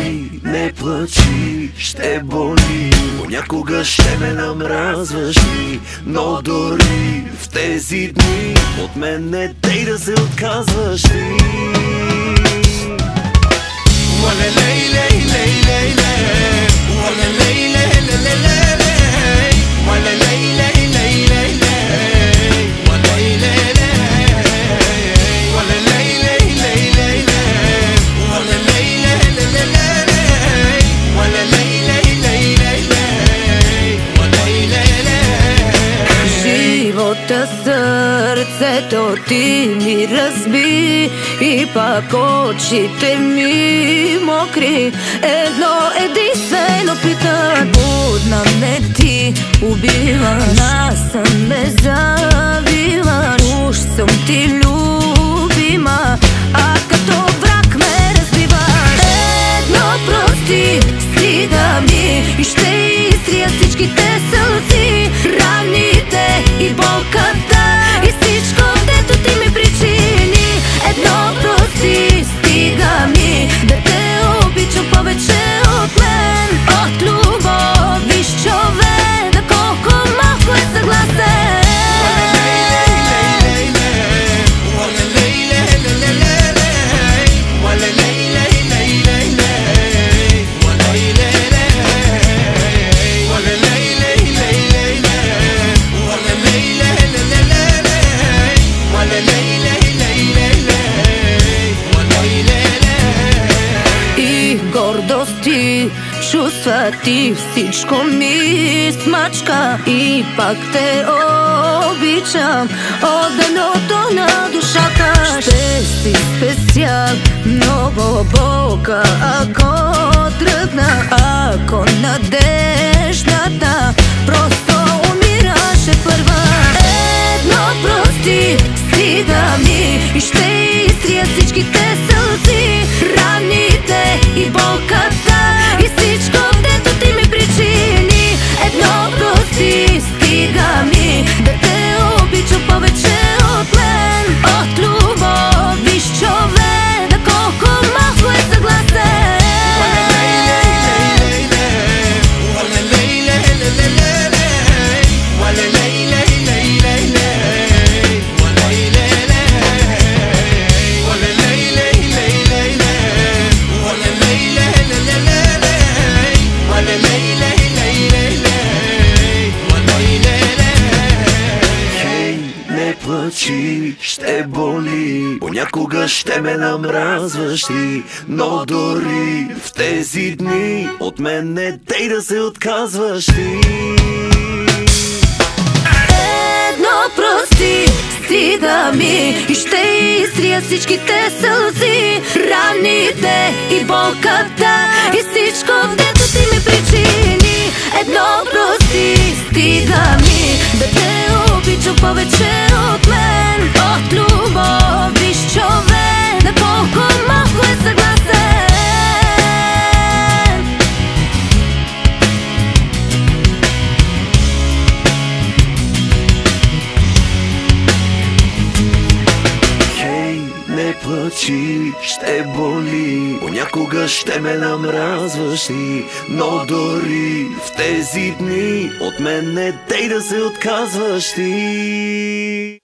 Хей, не плачи, ще боли, понякога ще ме намразваш ли, но дори в тези дни от мен не дей да се отказваш ли. Сърцето ти ми разби и пак очите ми мокри. Едно единствено питам, будна ме ти убиваш, насън ме завиваш, уж съм ти любима, а като враг ме разбиваш. Едно прости, стига ми и ще изтрия всичките сълзи, раните и болката и всичко, дето ти ми причини. Едно прости, стига ми да те обичам повече от мен. От любов, виж човека, колко малко е съгласен. Гордости, чувства ти, всичко ми смачка и пак те обичам от дъното на душата. Ще си спестя много болка, ако тръгна, ако надеждата просто умираше първа. Едно прости, стига ми и ще изтрия всичките сълзи, раните и болката и всичко, дето ти ми причини. Едно прости, стига ми да те обичам повече от мен. От любов, виж човека, колко малко е съгласен. Ще боли, понякога ще ме намразваш ли, но дори в тези дни от мен не дей да се отказваш ли. Едно прости, стига ми и ще изтрия всичките сълзи, раните и болката и всичко, дето ти ми причини. Едно прости, стига ми да те обичам повече от мен. От любов, виж човека, колко малко е съгласен. Хей, не плачи, ще боли, понякога ще ме намразваш ли, но дори в тези дни от мен не дей да се отказваш ли.